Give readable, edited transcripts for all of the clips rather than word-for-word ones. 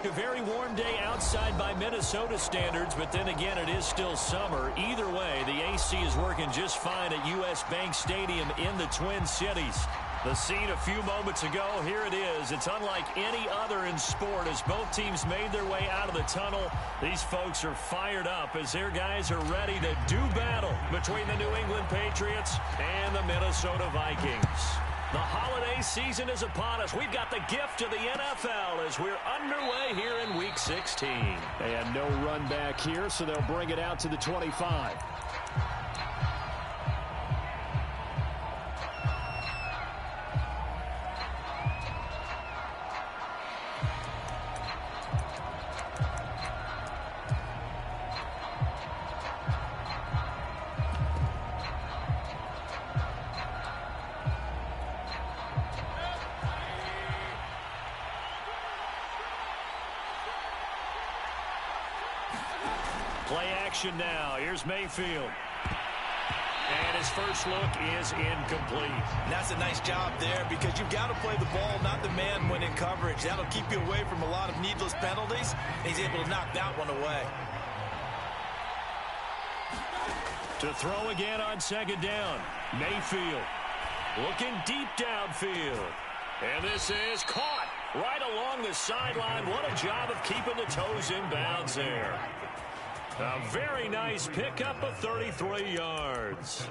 A very warm day outside by Minnesota standards, but then again, it is still summer. Either way, the AC is working just fine at U.S. Bank Stadium in the Twin Cities. The scene a few moments ago, here it is. It's unlike any other in sport as both teams made their way out of the tunnel. These folks are fired up as their guys are ready to do battle between the New England Patriots and the Minnesota Vikings. The holiday season is upon us. We've got the gift of the NFL as we're underway here in Week 16. And no run back here, so they'll bring it out to the 25. Play action now. Here's Mayfield. And his first look is incomplete. And that's a nice job there because you've got to play the ball, not the man when in coverage. That'll keep you away from a lot of needless penalties. And he's able to knock that one away. To throw again on second down. Mayfield looking deep downfield. And this is caught right along the sideline. What a job of keeping the toes in bounds there. A very nice pickup of 33 yards.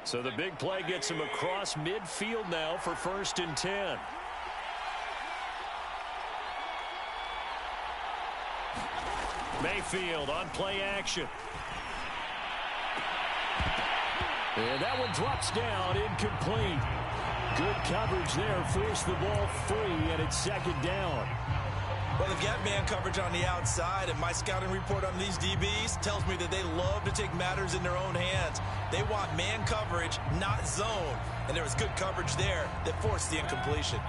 So the big play gets him across midfield now for 1st and 10. Mayfield on play action. And that one drops down, incomplete. Good coverage there, forced the ball free, and it's 2nd down. Well, they've got man coverage on the outside, and my scouting report on these DBs tells me that they love to take matters in their own hands. They want man coverage, not zone, and there was good coverage there that forced the incompletion.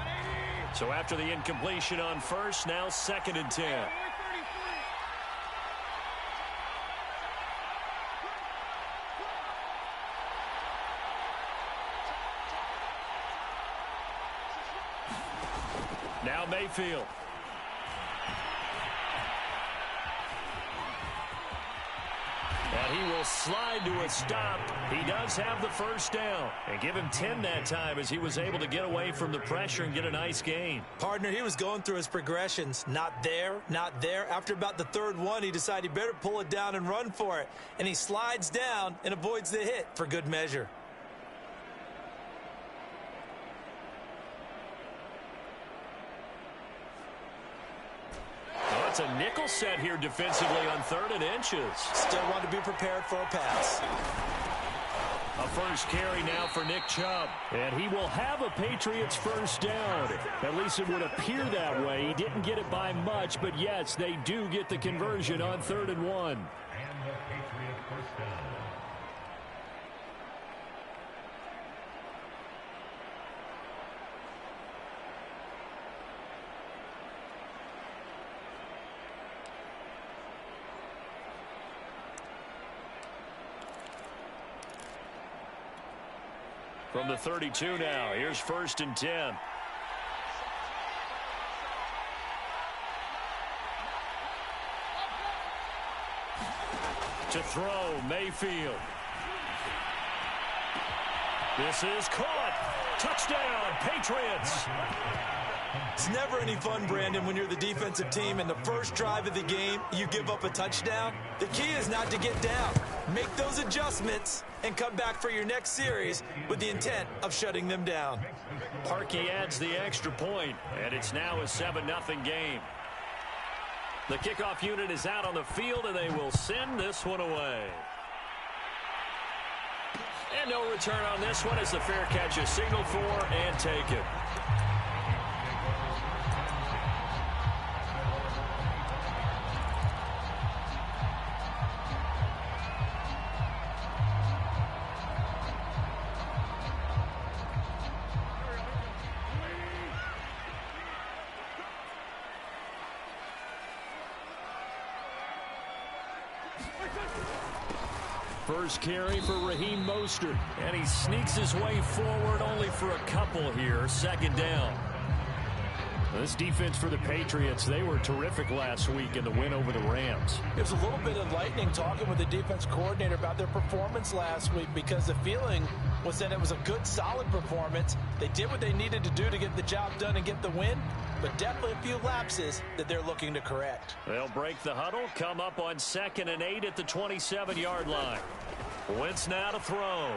So after the incompletion on first, now 2nd and 10. Now Mayfield. And he will slide to a stop. He does have the first down. And give him 10 that time as he was able to get away from the pressure and get a nice gain. Partner, he was going through his progressions. Not there, not there. After about the 3rd one, he decided he better pull it down and run for it. And he slides down and avoids the hit for good measure. It's a nickel set here defensively on 3rd and inches. Still want to be prepared for a pass. A first carry now for Nick Chubb. And he will have a Patriots first down. At least it would appear that way. He didn't get it by much, but yes, they do get the conversion on 3rd and 1. And the Patriots first down. From the 32 now, here's 1st and 10. To throw, Mayfield. This is caught. Touchdown, Patriots. It's never any fun, Brandon, when you're the defensive team and the first drive of the game, you give up a touchdown. The key is not to get down. Make those adjustments and come back for your next series with the intent of shutting them down. Parkey adds the extra point, and it's now a 7-0 game. The kickoff unit is out on the field, and they will send this one away. And no return on this one as the fair catch is signaled for and taken. First carry for Raheem Mostert. And he sneaks his way forward only for a couple here. Second down. This defense for the Patriots, they were terrific last week in the win over the Rams. There's a little bit of lightning talking with the defense coordinator about their performance last week, because the feeling was that it was a good, solid performance. They did what they needed to do to get the job done and get the win, but definitely a few lapses that they're looking to correct. They'll break the huddle, come up on 2nd and 8 at the 27-yard line. Wentz now to throw.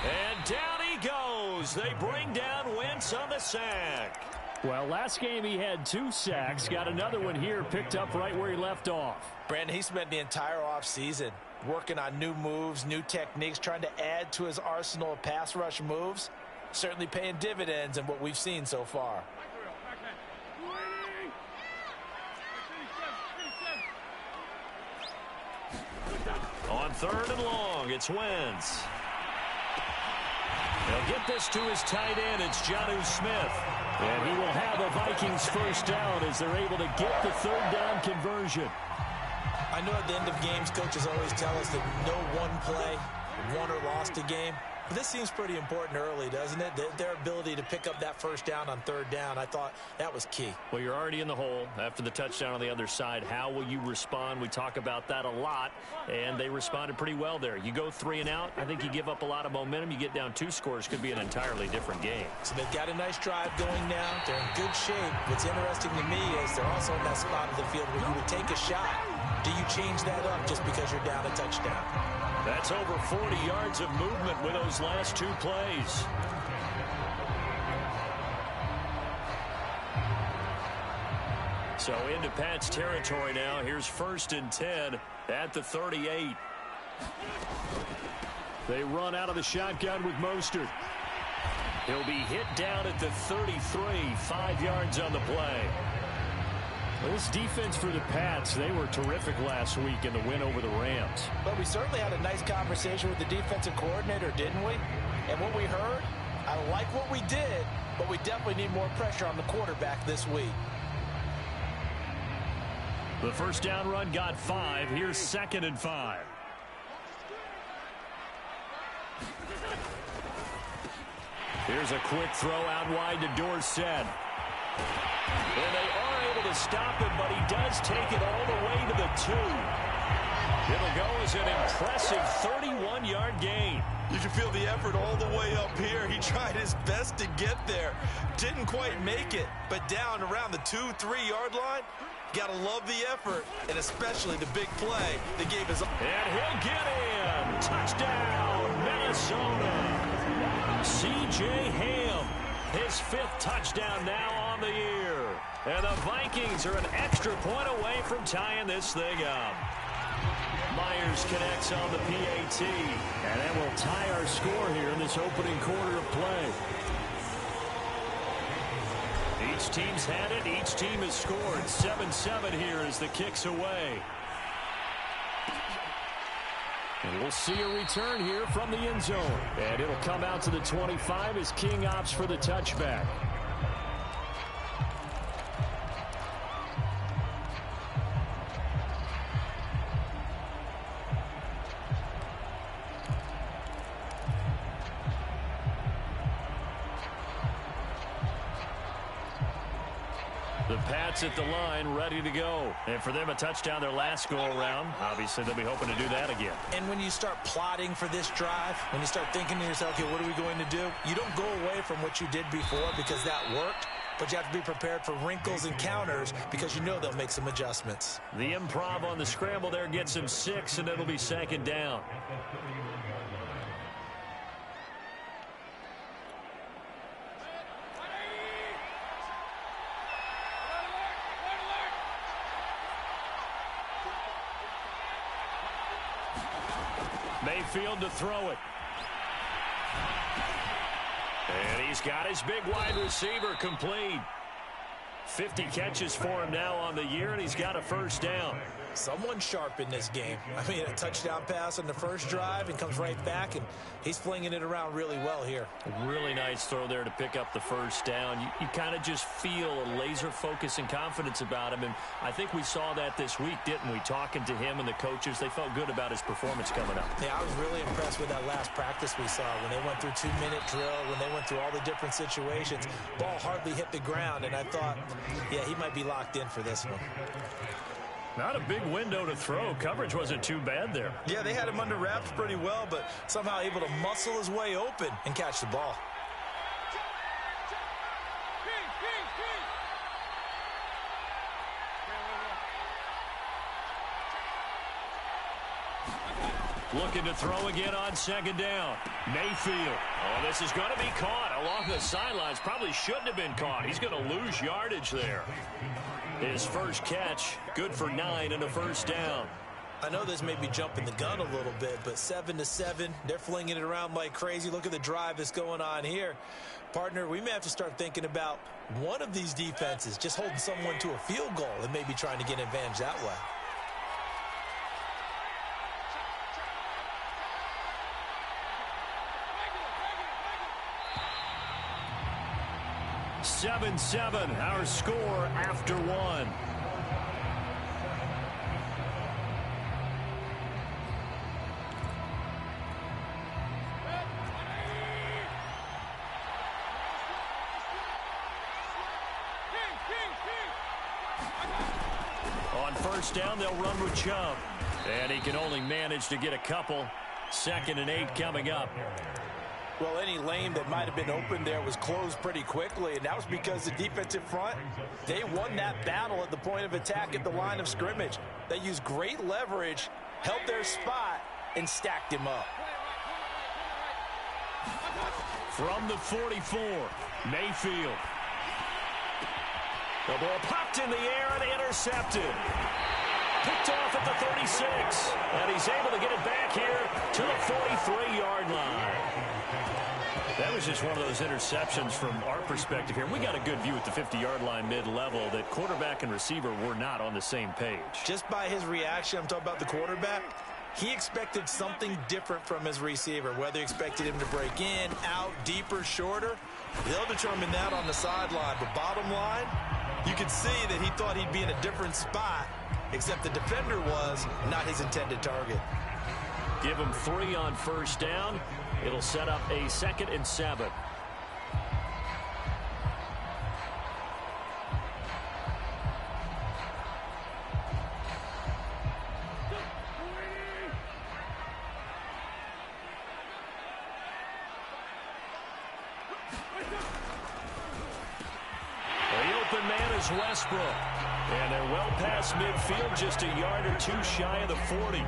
And down he goes. They bring down Wentz on the sack. Well, last game he had 2 sacks. Got another one here, picked up right where he left off. Brandon, he spent the entire offseason working on new moves, new techniques, trying to add to his arsenal of pass rush moves. Certainly paying dividends in what we've seen so far. On 3rd and long, it's Wentz. They'll get this to his tight end. It's Jonnu Smith. And he will have a Vikings first down as they're able to get the 3rd down conversion. I know at the end of games, coaches always tell us that no one play won or lost a game. But this seems pretty important early, doesn't it? Their ability to pick up that first down on 3rd down, I thought that was key. Well, you're already in the hole after the touchdown on the other side. How will you respond? We talk about that a lot, and they responded pretty well there. You go 3 and out, I think you give up a lot of momentum. You get down 2 scores, could be an entirely different game. So they've got a nice drive going now. They're in good shape. What's interesting to me is they're also in that spot of the field where you would take a shot. Do you change that up just because you're down a touchdown? That's over 40 yards of movement with those last 2 plays. So into Pat's territory now. Here's 1st and 10 at the 38. They run out of the shotgun with Mostert. He'll be hit down at the 33, 5 yards on the play. This defense for the Pats, they were terrific last week in the win over the Rams. But we certainly had a nice conversation with the defensive coordinator, didn't we? And what we heard, I like what we did, but we definitely need more pressure on the quarterback this week. The first down run got 5. Here's 2nd and 5. Here's a quick throw out wide to Dorsett. And they are able to stop him, but he does take it all the way to the 2. It'll go as an impressive 31-yard gain. You can feel the effort all the way up here. He tried his best to get there. Didn't quite make it, but down around the 2-3-yard line, gotta love the effort, and especially the big play that gave his... And he'll get in. Touchdown, Minnesota. C.J. Ham, his 5th touchdown now on the year. And the Vikings are an extra point away from tying this thing up. Myers connects on the PAT. And that will tie our score here in this opening quarter of play. Each team's had it. Each team has scored. 7-7 here as the kick's away. And we'll see a return here from the end zone. And it'll come out to the 25 as King opts for the touchback. The Pats at the line, ready to go. And for them, a touchdown their last go-around. Obviously, they'll be hoping to do that again. And when you start plotting for this drive, when you start thinking to yourself, okay, what are we going to do? You don't go away from what you did before because that worked, but you have to be prepared for wrinkles and counters because you know they'll make some adjustments. The improv on the scramble there gets him 6, and it'll be 2nd down. Mayfield to throw it. And he's got his big wide receiver complete. 50 catches for him now on the year, and he's got a first down. Someone sharp in this game. I mean, a touchdown pass on the first drive and comes right back, and he's flinging it around really well here. Really nice throw there to pick up the first down. You kind of just feel a laser focus and confidence about him, and I think we saw that this week, didn't we? Talking to him and the coaches, they felt good about his performance coming up. Yeah, I was really impressed with that last practice we saw when they went through 2-minute drill, when they went through all the different situations. Ball hardly hit the ground, and I thought, yeah, he might be locked in for this one. Not a big window to throw. Coverage wasn't too bad there. Yeah, they had him under wraps pretty well, but somehow able to muscle his way open and catch the ball. Looking to throw again on second down. Mayfield. Oh, this is going to be caught along the sidelines. Probably shouldn't have been caught. He's going to lose yardage there. His first catch, good for 9 and a first down. I know this may be jumping the gun a little bit, but 7-7, they're flinging it around like crazy. Look at the drive that's going on here. Partner, we may have to start thinking about one of these defenses just holding someone to a field goal and maybe trying to get an advantage that way. Seven, our score after one. On first down, they'll run with Chubb. And he can only manage to get a couple. 2nd and 8 coming up. Well, any lane that might have been open there was closed pretty quickly, and that was because the defensive front, they won that battle at the point of attack at the line of scrimmage. They used great leverage, held their spot, and stacked him up. From the 44, Mayfield. The ball popped in the air and intercepted. Picked off at the 36, and he's able to get it back here to the 43-yard line. That was just one of those interceptions from our perspective here. We got a good view at the 50-yard line mid-level that quarterback and receiver were not on the same page. Just by his reaction, I'm talking about the quarterback, he expected something different from his receiver, whether he expected him to break in, out, deeper, shorter. They'll determine that on the sideline. But bottom line, you could see that he thought he'd be in a different spot, except the defender was not his intended target. Give him 3 on first down. It'll set up a 2nd and 7. The open man is Westbrook. And they're well past midfield, just a yard or 2 shy of the 40.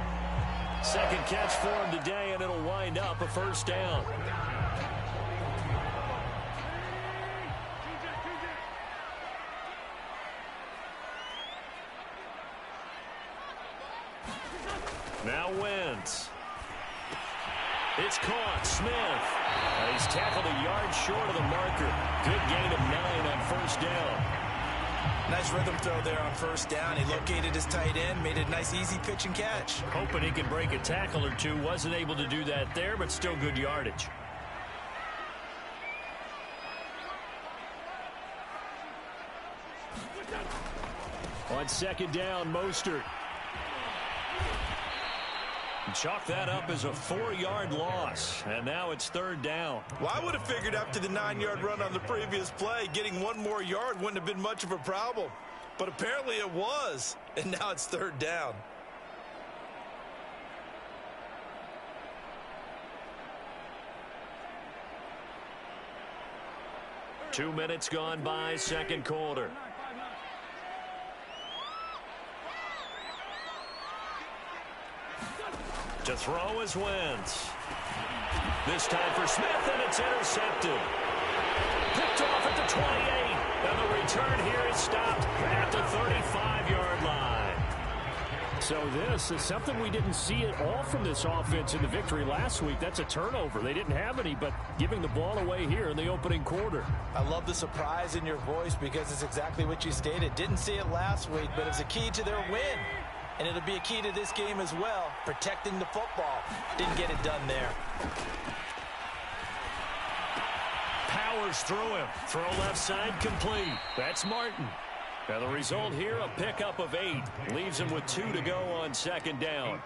Second catch for him today, and it'll wind up a first down. Now Wentz. It's caught. Smith. He's tackled a yard short of the marker. Good gain of 9 on first down. Nice rhythm throw there on first down. He located his tight end, made a nice easy pitch and catch. Hoping he could break a tackle or two. Wasn't able to do that there, but still good yardage. On second down, Mostert. Chalk that up as a 4-yard loss, and now it's 3rd down. Well, I would have figured after the 9-yard run on the previous play, getting 1 more yard wouldn't have been much of a problem. But apparently it was, and now it's 3rd down. Two minutes gone by, second quarter. To throw is Wentz. This time for Smith, and it's intercepted. Picked off at the 28, and the return here is stopped at the 35-yard line. So this is something we didn't see at all from this offense in the victory last week. That's a turnover. They didn't have any, but giving the ball away here in the opening quarter. I love the surprise in your voice because it's exactly what you stated. Didn't see it last week, but it's a key to their win. And it'll be a key to this game as well, protecting the football. Didn't get it done there. Powers through him. Throw left side complete. That's Martin. Now the result here, a pickup of 8. Leaves him with 2 to go on second down.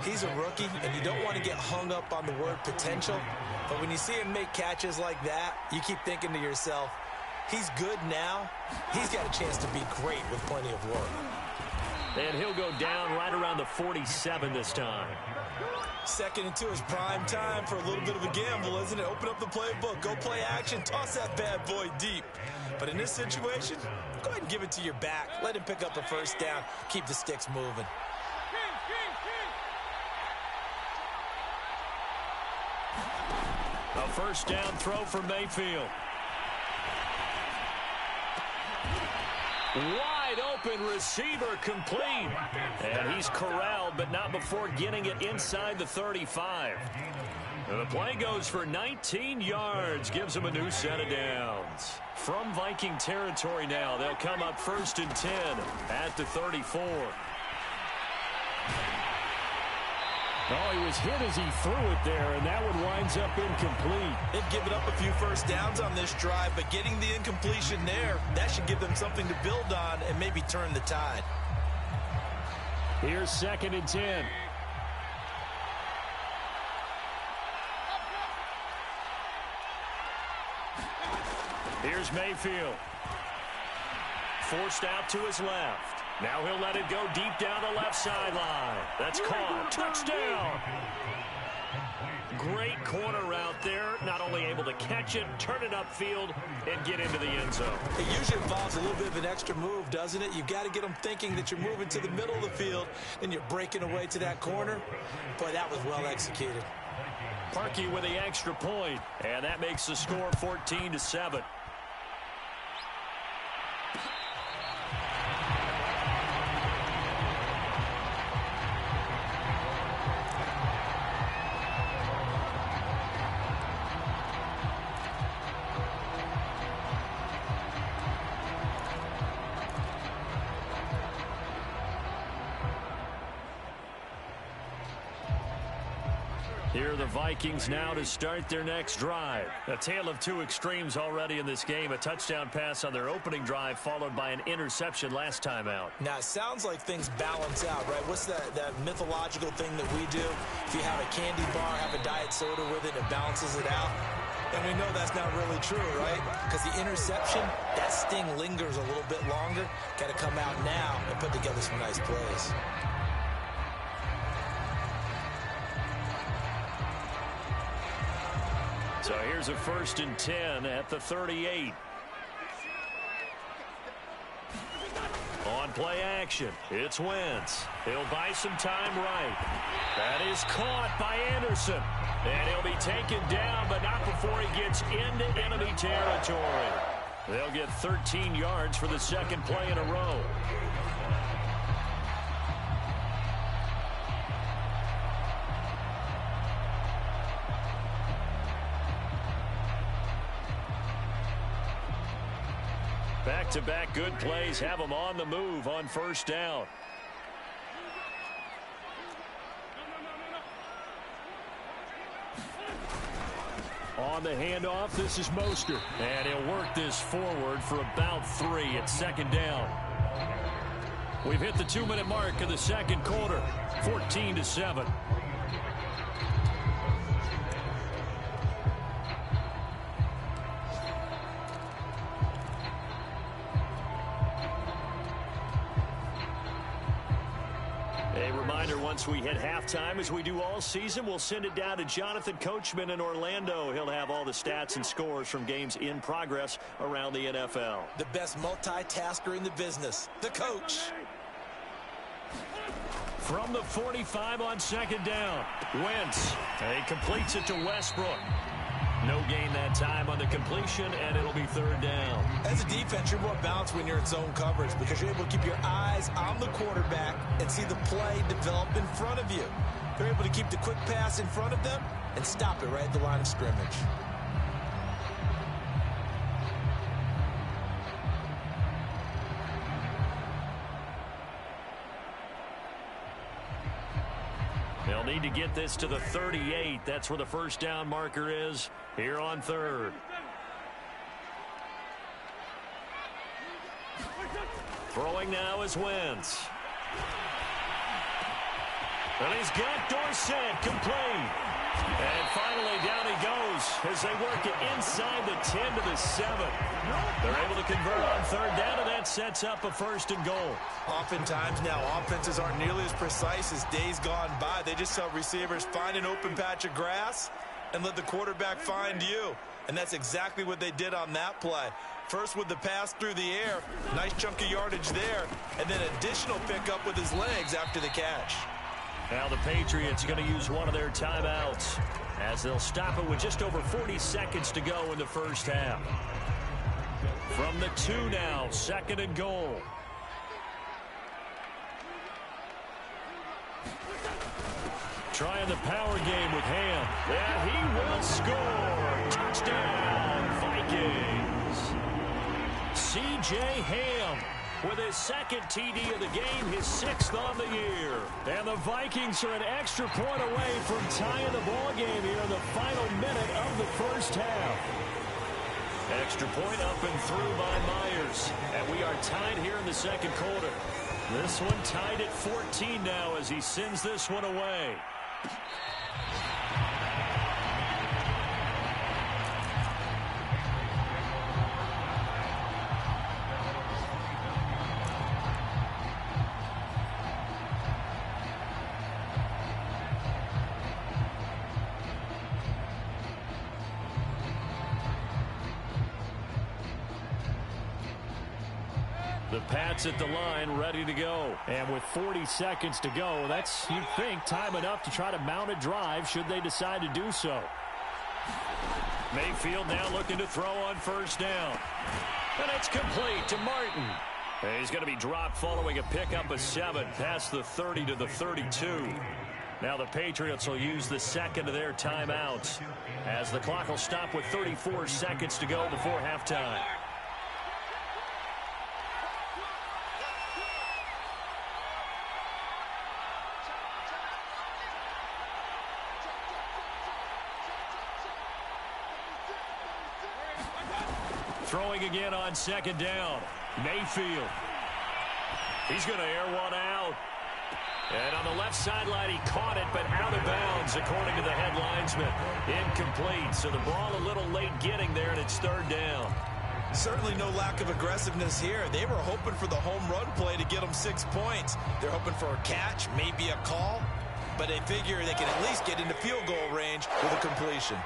He's a rookie, and you don't want to get hung up on the word potential. But when you see him make catches like that, you keep thinking to yourself, he's good now. He's got a chance to be great with plenty of work. And he'll go down right around the 47 this time. Second and 2 is prime time for a little bit of a gamble, isn't it? Open up the playbook, go play action, toss that bad boy deep. But in this situation, go ahead and give it to your back. Let him pick up a first down. Keep the sticks moving. A first down throw for Mayfield. Wide open receiver complete. And he's corralled, but not before getting it inside the 35. And the play goes for 19 yards. Gives him a new set of downs. From Viking territory now, they'll come up 1st and 10 at the 34. Oh, he was hit as he threw it there, and that one winds up incomplete. They've given up a few first downs on this drive, but getting the incompletion there, that should give them something to build on and maybe turn the tide. Here's 2nd and 10. Here's Mayfield. Forced out to his left. Now he'll let it go deep down the left sideline. That's caught. Touchdown. Great corner route there. Not only able to catch it, turn it upfield, and get into the end zone. It usually involves a little bit of an extra move, doesn't it? You've got to get them thinking that you're moving to the middle of the field, and you're breaking away to that corner. Boy, that was well executed. Parkey with the extra point, and that makes the score 14-7. Here are the Vikings now to start their next drive. A tale of two extremes already in this game. A touchdown pass on their opening drive, followed by an interception last time out. Now, it sounds like things balance out, right? What's that mythological thing that we do? If you have a candy bar, have a diet soda with it, it balances it out. And we know that's not really true, right? Because the interception, that sting lingers a little bit longer. Got to come out now and put together some nice plays. So here's a 1st and 10 at the 38. On play action, it's Wentz. He'll buy some time right. That is caught by Anderson. And he'll be taken down, but not before he gets into enemy territory. They'll get 13 yards for the second play in a row. Back-to-back good plays have them on the move on first down. On the handoff, this is Mostert. And he'll work this forward for about 3 at second down. We've hit the 2-minute mark of the second quarter, 14-7. Once we hit halftime, as we do all season, we'll send it down to Jonathan Coachman in Orlando. He'll have all the stats and scores from games in progress around the NFL. The best multitasker in the business, the coach. From the 45 on second down, Wentz. He completes it to Westbrook. No gain that time on the completion, and it'll be third down. As a defense, you're more balanced when you're in zone coverage because you're able to keep your eyes on the quarterback and see the play develop in front of you. They're able to keep the quick pass in front of them and stop it right at the line of scrimmage. They'll need to get this to the 38. That's where the first down marker is here on third. Throwing now is Wentz. And he's got Dorsett complete. And finally down he goes as they work it inside the 10 to the 7. They're able to convert on third down, and that sets up a first and goal. Oftentimes now, offenses aren't nearly as precise as days gone by. They just tell receivers, find an open patch of grass and let the quarterback find you. And that's exactly what they did on that play. First with the pass through the air, nice chunk of yardage there, and then additional pickup with his legs after the catch. Now the Patriots going to use one of their timeouts as they'll stop it with just over 40 seconds to go in the first half. From the 2 now, second and goal. Trying the power game with Ham. And he will score. Touchdown, Vikings. C.J. Ham with his second TD of the game, his 6th on the year. And the Vikings are an extra point away from tying the ball game here in the final minute of the first half. Extra point up and through by Myers. And we are tied here in the second quarter. This one tied at 14 now as he sends this one away. The Pats at the line, ready to go. And with 40 seconds to go, that's, you'd think, time enough to try to mount a drive should they decide to do so. Mayfield now looking to throw on first down. And it's complete to Martin. And he's going to be dropped following a pickup of 7 past the 30 to the 32. Now the Patriots will use the second of their timeouts as the clock will stop with 34 seconds to go before halftime. Throwing again on second down. Mayfield. He's going to air one out. And on the left sideline, he caught it, but out of bounds, according to the head linesman. Incomplete. So the ball a little late getting there, and it's third down. Certainly no lack of aggressiveness here. They were hoping for the home run play to get them 6 points. They're hoping for a catch, maybe a call, but they figure they can at least get into field goal range with a completion.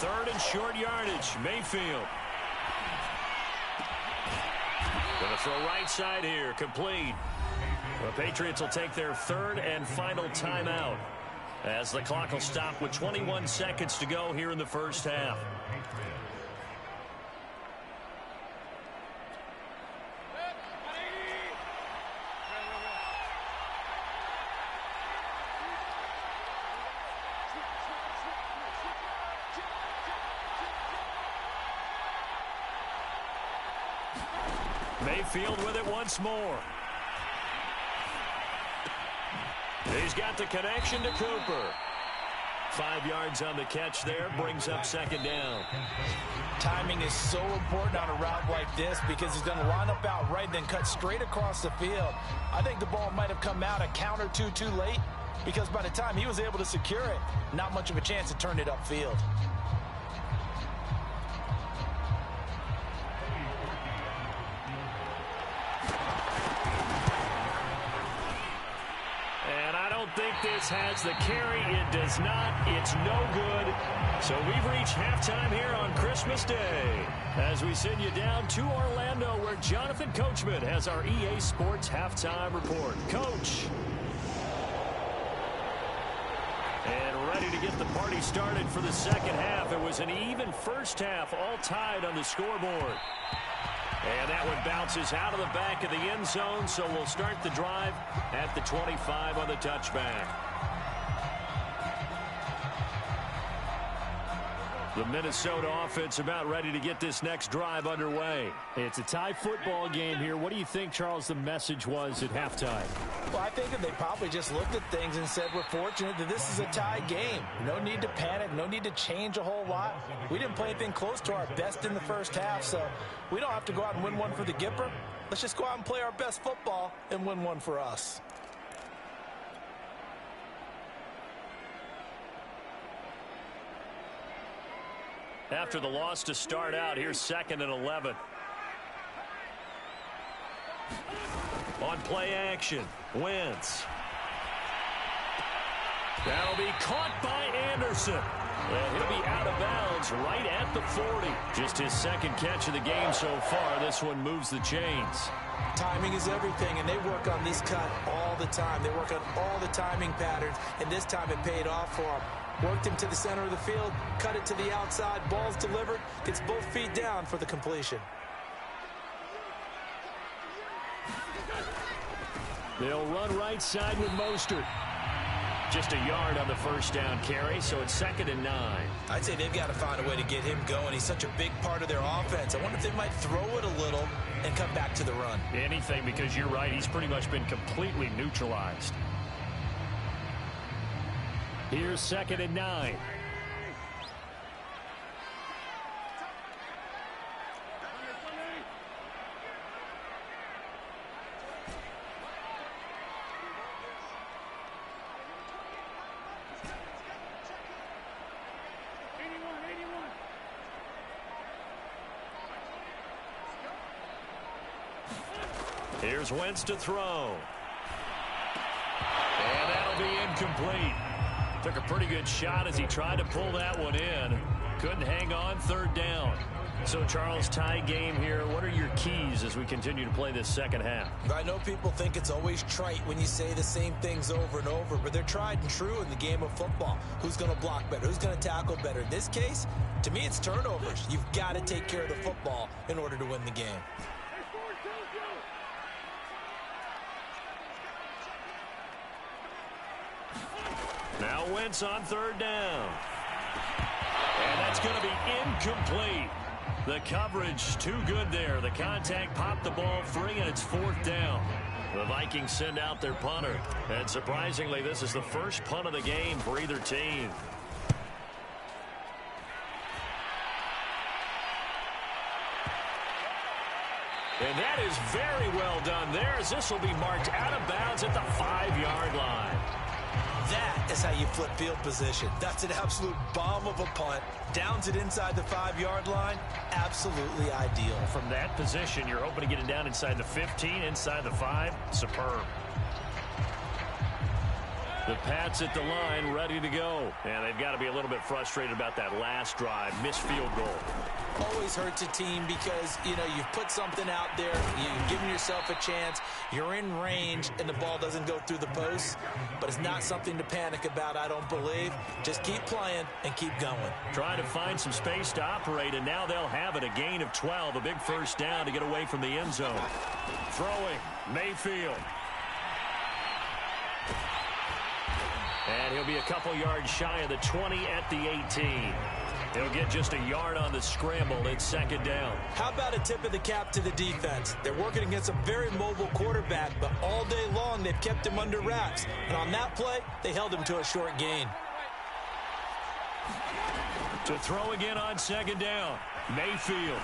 Third and short yardage. Mayfield. Going to throw right side here. Complete. The Patriots will take their third and final timeout as the clock will stop with 21 seconds to go here in the first half. Mayfield with it once more. He's got the connection to Cooper. 5 yards on the catch there, brings up second down. Timing is so important on a route like this because he's going to line up out right, then cut straight across the field. I think the ball might have come out a count or two too late because by the time he was able to secure it, not much of a chance to turn it upfield. think this has the carry. It does not. It's no good. So we've reached halftime here on Christmas Day as we send you down to Orlando where Jonathan Coachman has our EA Sports halftime report. Coach. And ready to get the party started for the second half. It was an even first half, all tied on the scoreboard. And that one bounces out of the back of the end zone, so we'll start the drive at the 25 on the touchback. The Minnesota offense about ready to get this next drive underway. It's a tie football game here. What do you think, Charles, the message was at halftime? Well, I think that they probably just looked at things and said, we're fortunate that this is a tie game. No need to panic, no need to change a whole lot. We didn't play anything close to our best in the first half, so we don't have to go out and win one for the Gipper. Let's just go out and play our best football and win one for us. After the loss to start out, here's 2nd and 11. On play action, Wentz. That'll be caught by Anderson. And he'll be out of bounds right at the 40. Just his second catch of the game so far. This one moves the chains. Timing is everything, and they work on this cut all the time. They work on all the timing patterns, and this time it paid off for them. Worked him to the center of the field, cut it to the outside, ball's delivered, gets both feet down for the completion. They'll run right side with Mostert. Just a yard on the first down carry, so it's 2nd and 9. I'd say they've got to find a way to get him going. He's such a big part of their offense. I wonder if they might throw it a little and come back to the run. Anything, because you're right, he's pretty much been completely neutralized. Here's 2nd and 9. Here's Wentz to throw. And that'll be incomplete. Took a pretty good shot as he tried to pull that one in. Couldn't hang on, 3rd down. So, Charles, tie game here. What are your keys as we continue to play this second half? I know people think it's always trite when you say the same things over and over, but they're tried and true in the game of football. Who's going to block better? Who's going to tackle better? In this case, to me, it's turnovers. You've got to take care of the football in order to win the game. Now Wentz on 3rd down. And that's going to be incomplete. The coverage too good there. The contact popped the ball free, and it's 4th down. The Vikings send out their punter. And surprisingly, this is the first punt of the game for either team. And that is very well done there, as this will be marked out of bounds at the 5-yard line. That is how you flip field position. That's an absolute bomb of a punt. Downs it inside the 5-yard line. Absolutely ideal. From that position, you're hoping to get it down inside the 15, inside the 5. Superb. The Pats at the line, ready to go. And they've got to be a little bit frustrated about that last drive. Missed field goal. Always hurts a team because, you know, you've put something out there. You've given yourself a chance. You're in range, and the ball doesn't go through the posts. But it's not something to panic about, I don't believe. Just keep playing and keep going. Trying to find some space to operate, and now they'll have it. A gain of 12, a big first down to get away from the end zone. Throwing, Mayfield. And he'll be a couple yards shy of the 20 at the 18. He'll get just a yard on the scramble. It's 2nd down. How about a tip of the cap to the defense? They're working against a very mobile quarterback, but all day long they've kept him under wraps. And on that play, they held him to a short gain. To throw again on 2nd down. Mayfield.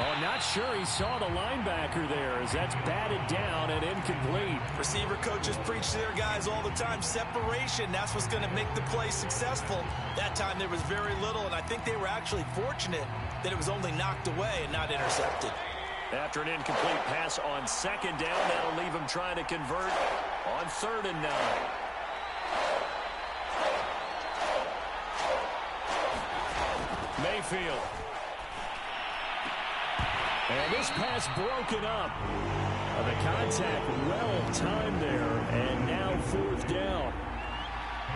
Oh, not sure he saw the linebacker there as that's batted down and incomplete. Receiver coaches preach to their guys all the time. Separation, that's what's going to make the play successful. That time there was very little, and I think they were actually fortunate that it was only knocked away and not intercepted. After an incomplete pass on second down, that'll leave him trying to convert on 3rd and 9. Mayfield. And this pass broken up. The contact well timed there, and now 4th down.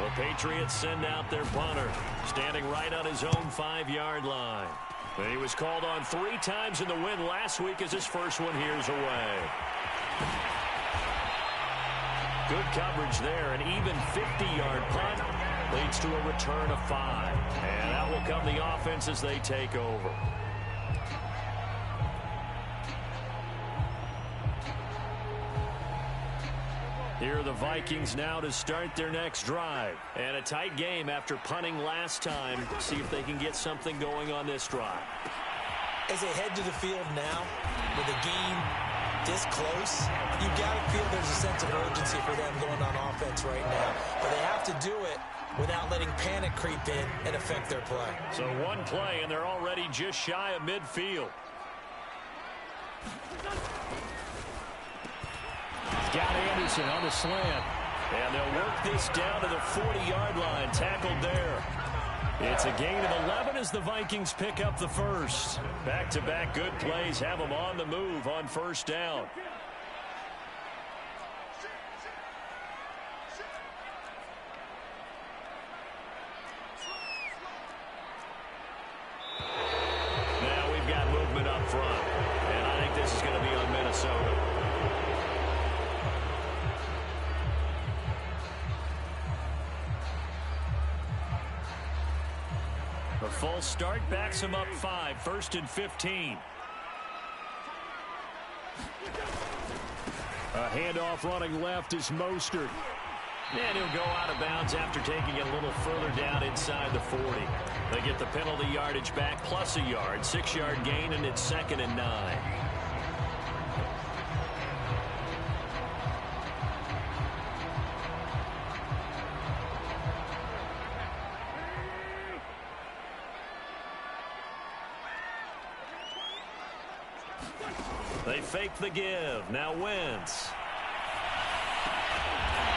The Patriots send out their punter, standing right on his own 5-yard line. And he was called on 3 times in the win last week as his first one here's away. Good coverage there. An even 50-yard punt leads to a return of 5. And that will come the offense as they take over. Here are the Vikings now to start their next drive. And a tight game after punting last time. See if they can get something going on this drive. As they head to the field now, with the game this close, you got to feel there's a sense of urgency for them going on offense right now. But they have to do it without letting panic creep in and affect their play. So one play, and they're already just shy of midfield. Got Anderson on the slant. And they'll work this down to the 40-yard line. Tackled there. It's a gain of 11 as the Vikings pick up the first. Back-to-back good plays have them on the move on 1st down. Now we've got movement up front. And I think this is going to be on Minnesota. A full start backs him up 5, 1st and 15. A handoff running left is Mostert. And he'll go out of bounds after taking it a little further down inside the 40. They get the penalty yardage back plus a yard, 6-yard gain, and it's 2nd and 9. They fake the give. Now Wentz.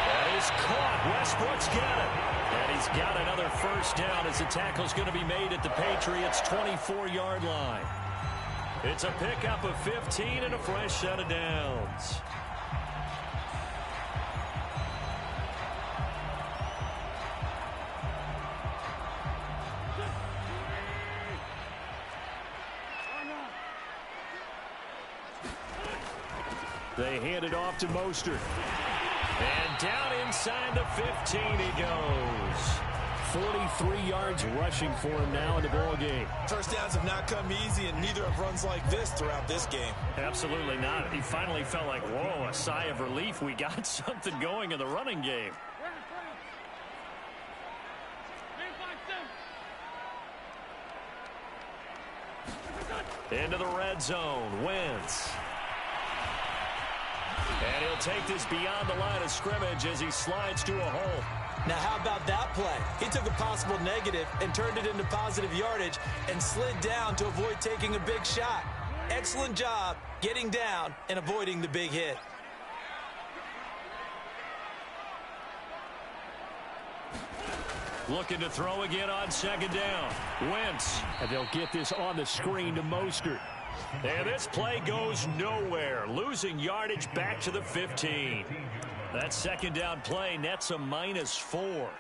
That is caught. Westbrook's got it. And he's got another 1st down as the tackle's going to be made at the Patriots' 24-yard line. It's a pickup of 15 and a fresh set of downs. They hand it off to Mostert. And down inside the 15 he goes. 43 yards rushing for him now in the ball game. First downs have not come easy, and neither have runs like this throughout this game. Absolutely not. He finally felt like, whoa, a sigh of relief. We got something going in the running game. Into the red zone. Wentz. And he'll take this beyond the line of scrimmage as he slides to a hole. Now, how about that play? He took a possible negative and turned it into positive yardage and slid down to avoid taking a big shot. Excellent job getting down and avoiding the big hit. Looking to throw again on 2nd down. Wentz. And they'll get this on the screen to Mostert. And this play goes nowhere. Losing yardage back to the 15. That 2nd down play nets a -4.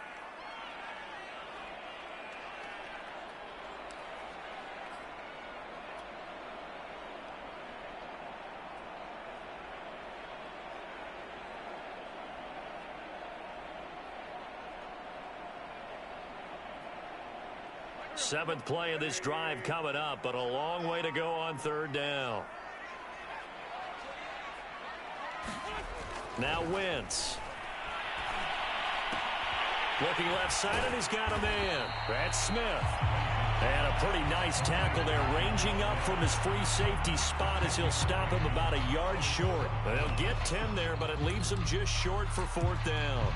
Seventh play of this drive coming up, but a long way to go on 3rd down. Now Wentz. Looking left side, and he's got a man. That's Smith. And a pretty nice tackle there, ranging up from his free safety spot as he'll stop him about a yard short. They'll get 10 there, but it leaves him just short for 4th down.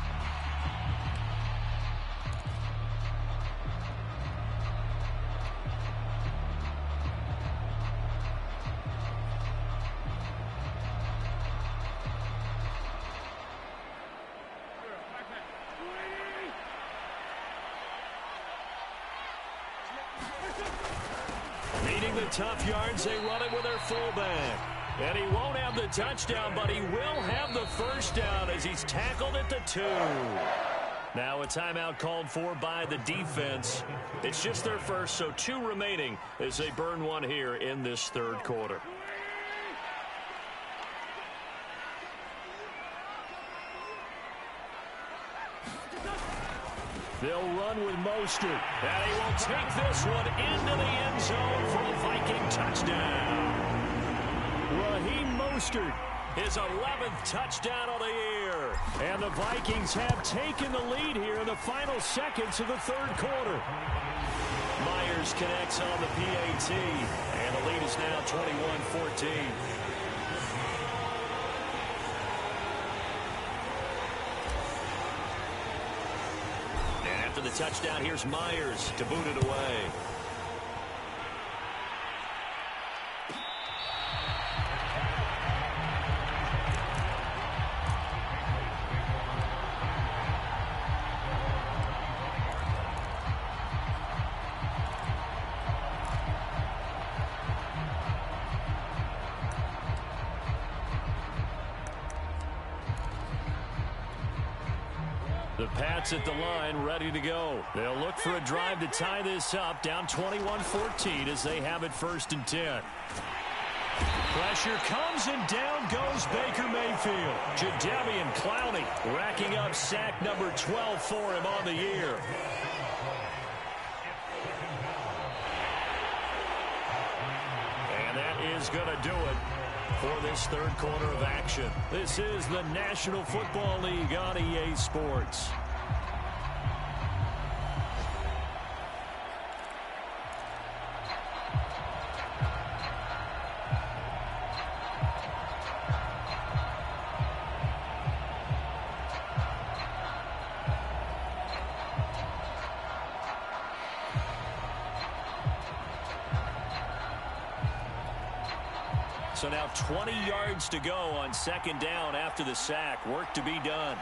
tough yards. They run it with their fullback. And he won't have the touchdown, but he will have the first down as he's tackled at the 2. Now a timeout called for by the defense. It's just their first, so 2 remaining as they burn one here in this third quarter. They'll run with Mostert, and he will take this one into the end zone for a Viking touchdown. Raheem Mostert, his 11th touchdown of the year. And the Vikings have taken the lead here in the final seconds of the third quarter. Myers connects on the PAT, and the lead is now 21-14. And after the touchdown, here's Myers to boot it away. The Pats at the line, ready to go. They'll look for a drive to tie this up, down 21-14 as they have it 1st and 10. Pressure comes and down goes Baker Mayfield. Jadeveon Clowney racking up sack number 12 for him on the year. And that is going to do it for this third quarter of action. This is the National Football League on EA Sports. So now 20 yards to go on 2nd down after the sack. Work to be done.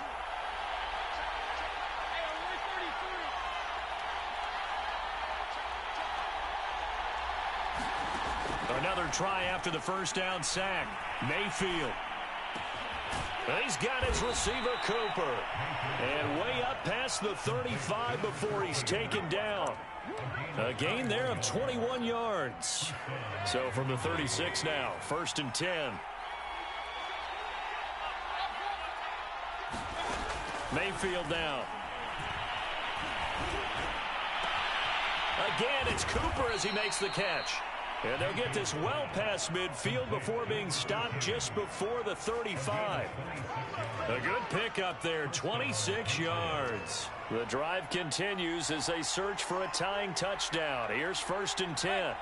Another try after the 1st down sack. Mayfield. He's got his receiver, Cooper. And way up past the 35 before he's taken down. A gain there of 21 yards. So from the 36 now, 1st and 10. Mayfield down. Again, it's Cooper as he makes the catch. And they'll get this well past midfield before being stopped just before the 35. A good pickup there, 26 yards. The drive continues as they search for a tying touchdown. Here's 1st and 10.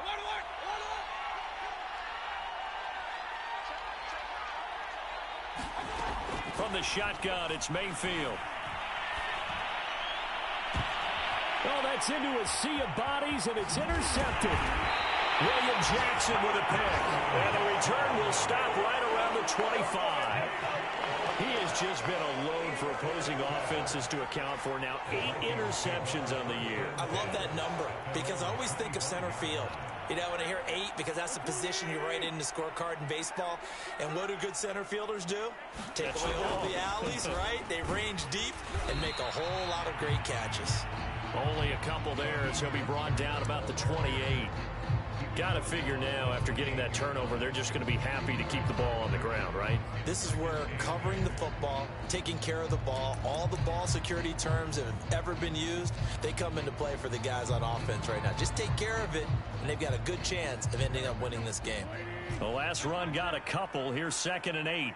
From the shotgun, it's Mayfield. Oh, that's into a sea of bodies, and it's intercepted. William Jackson with a pick. And the return will stop right around the 25. He has just been a load for opposing offenses to account for. Now 8 interceptions on the year. I love that number because I always think of center field. You know, when I hear 8, because that's the position you write in the scorecard in baseball. And what do good center fielders do? Take away all the alleys, right? They range deep and make a whole lot of great catches. Only a couple there as he'll be brought down about the 28. Got to figure now, after getting that turnover, they're just going to be happy to keep the ball on the ground, right? This is where covering the football, taking care of the ball, all the ball security terms that have ever been used, they come into play for the guys on offense right now. Just take care of it, and they've got a good chance of ending up winning this game. The last run got a couple. Here's 2nd and 8.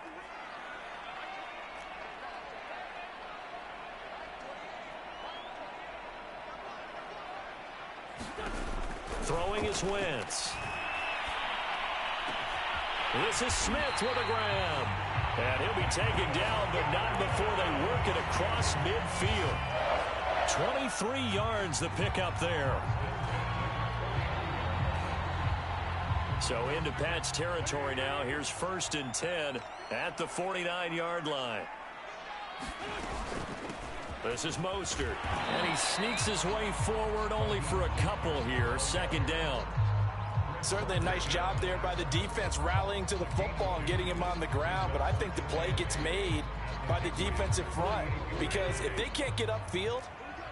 Throwing is Wentz. This is Smith with a grab. And he'll be taken down, but not before they work it across midfield. 23 yards the pickup there. So into Pat's territory now. Here's 1st and 10 at the 49-yard line. This is Mostert, and he sneaks his way forward only for a couple here. 2nd down. Certainly a nice job there by the defense rallying to the football and getting him on the ground, but I think the play gets made by the defensive front because if they can't get upfield,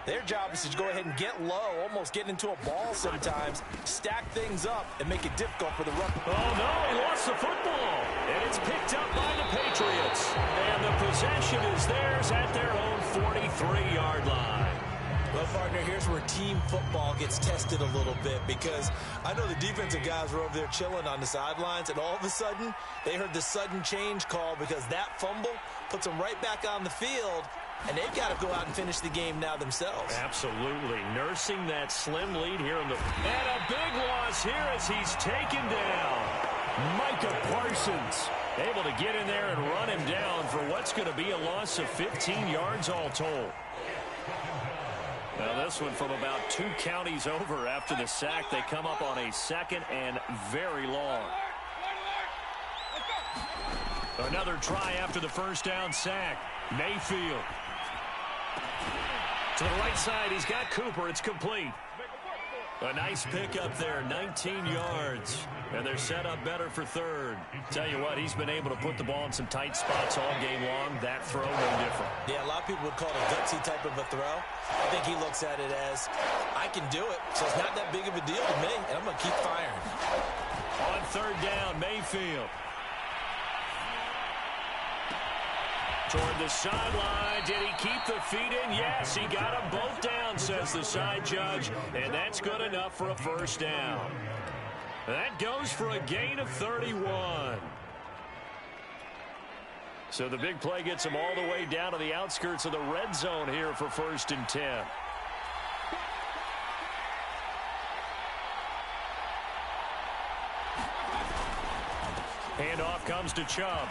their job is to go ahead and get low, almost get into a ball sometimes, stack things up, and make it difficult for the run. Oh, no, he lost the football. And it's picked up by the Patriots. And the possession is theirs at their own 43-yard line. Well, partner, here's where team football gets tested a little bit because I know the defensive guys were over there chilling on the sidelines, and all of a sudden, they heard the sudden change call because that fumble puts them right back on the field, and they've got to go out and finish the game now themselves. Absolutely. Nursing that slim lead here in the... And a big loss here as he's taken down. Micah Parsons able to get in there and run him down for what's going to be a loss of 15 yards all told. Now this one from about 2 counties over after the sack. They come up on a 2nd and very long. Another try after the first down sack. Mayfield. To the right side, he's got Cooper. It's complete. A nice pickup there, 19 yards. And they're set up better for 3rd. Tell you what, he's been able to put the ball in some tight spots all game long. That throw, no different. Yeah, a lot of people would call it a gutsy type of a throw. I think he looks at it as, I can do it, so it's not that big of a deal to me, and I'm going to keep firing. On 3rd down, Mayfield. Toward the sideline. Did he keep the feet in? Yes, he got them both down, says the side judge. And that's good enough for a first down. That goes for a gain of 31. So the big play gets him all the way down to the outskirts of the red zone here for 1st and 10. Handoff comes to Chubb.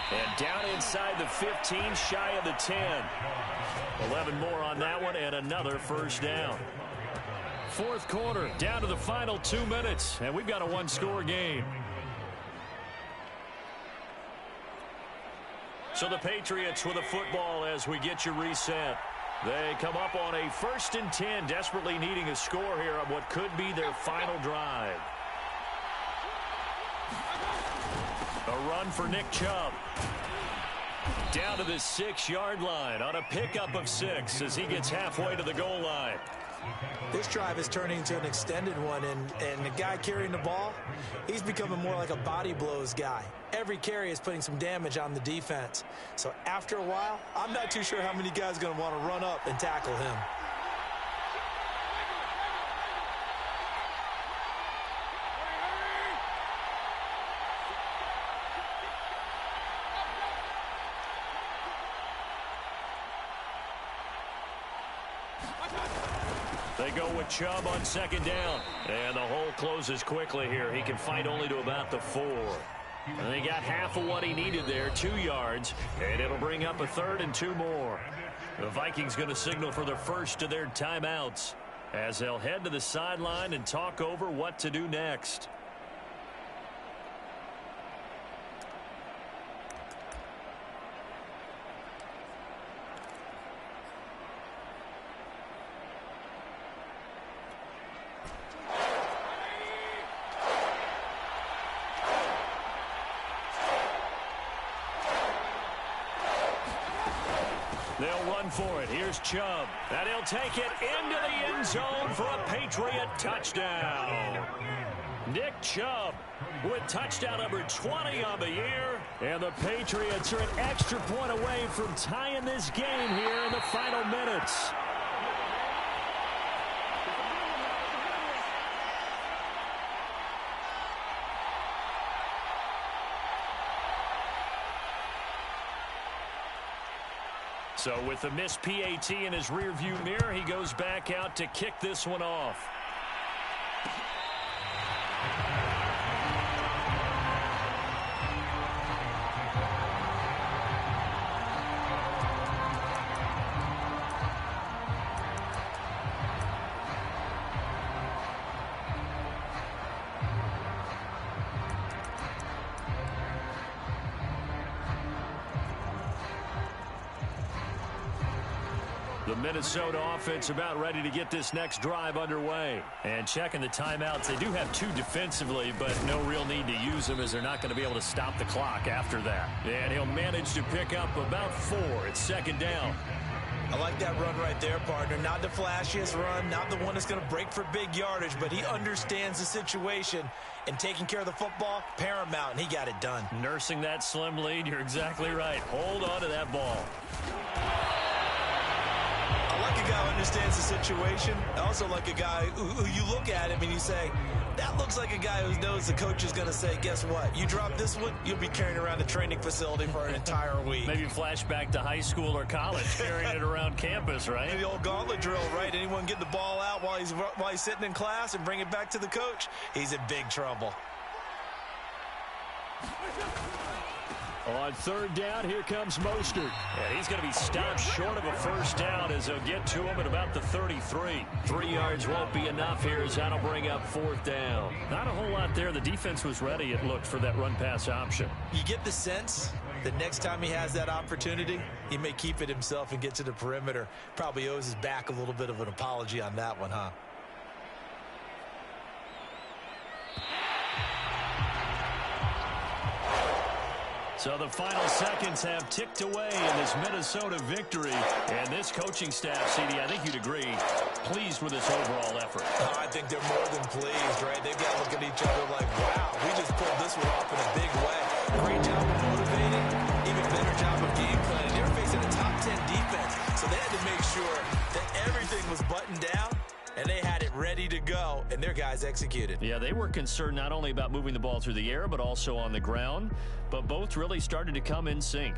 And down inside the 15, shy of the 10. 11 more on that one, and another first down. 4th quarter, down to the final 2 minutes, and we've got a 1-score game. So the Patriots with a football as we get you reset. They come up on a 1st and 10, desperately needing a score here on what could be their final drive. A run for Nick Chubb. Down to the 6-yard line on a pickup of 6 as he gets halfway to the goal line. This drive is turning into an extended one, and the guy carrying the ball, he's becoming more like a body blows guy. Every carry is putting some damage on the defense. So after a while, I'm not too sure how many guys are going to want to run up and tackle him. They go with Chubb on 2nd down. And the hole closes quickly here. He can fight only to about the 4. And they got half of what he needed there, 2 yards. And it'll bring up a 3rd and 2 more. The Vikings going to signal for the first of their timeouts as they'll head to the sideline and talk over what to do next. They'll run for it. Here's Chubb. And he'll take it into the end zone for a Patriot touchdown. Nick Chubb with touchdown number 20 on the year. And the Patriots are an extra point away from tying this game here in the final minutes. So with the missed PAT in his rearview mirror, he goes back out to kick this one off. The Minnesota offense about ready to get this next drive underway. And checking the timeouts, they do have 2 defensively, but no real need to use them as they're not going to be able to stop the clock after that. And he'll manage to pick up about 4. It's second down. I like that run right there, partner. Not the flashiest run, not the one that's going to break for big yardage, but he understands the situation, and taking care of the football, paramount, and he got it done. Nursing that slim lead, you're exactly right. Hold on to that ball. I like a guy who understands the situation. I also like a guy who you look at him and you say, that looks like a guy who knows the coach is going to say, guess what? You drop this one, you'll be carrying around the training facility for an entire week. Maybe flashback to high school or college, carrying it around campus, right? The old gauntlet drill, right? Anyone get the ball out while he's sitting in class and bring it back to the coach? He's in big trouble. On third down, here comes Mostert. And he's going to be stopped short of a first down as they'll get to him at about the 33. 3 yards won't be enough here as that'll bring up fourth down. Not a whole lot there. The defense was ready, it looked, for that run-pass option. You get the sense that next time he has that opportunity, he may keep it himself and get to the perimeter. Probably owes his back a little bit of an apology on that one, huh? So the final seconds have ticked away in this Minnesota victory. And this coaching staff, CD, I think you'd agree, pleased with this overall effort. I think they're more than pleased, right? They've got to look at each other like, wow, we just pulled this one off in a big way. Great job of motivating, even better job of game planning. They were facing a top 10 defense, so they had to make sure that everything was buttoned down, and they had it ready to go, and their guys executed. Yeah, they were concerned not only about moving the ball through the air, but also on the ground. But both really started to come in sync.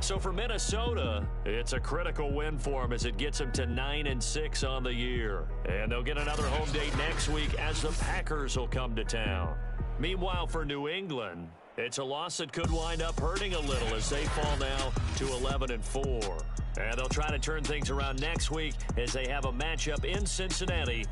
So for Minnesota, it's a critical win for them as it gets them to 9-6 on the year. And they'll get another home date next week as the Packers will come to town. Meanwhile, for New England, it's a loss that could wind up hurting a little as they fall now to 11-4. And they'll try to turn things around next week as they have a matchup in Cincinnati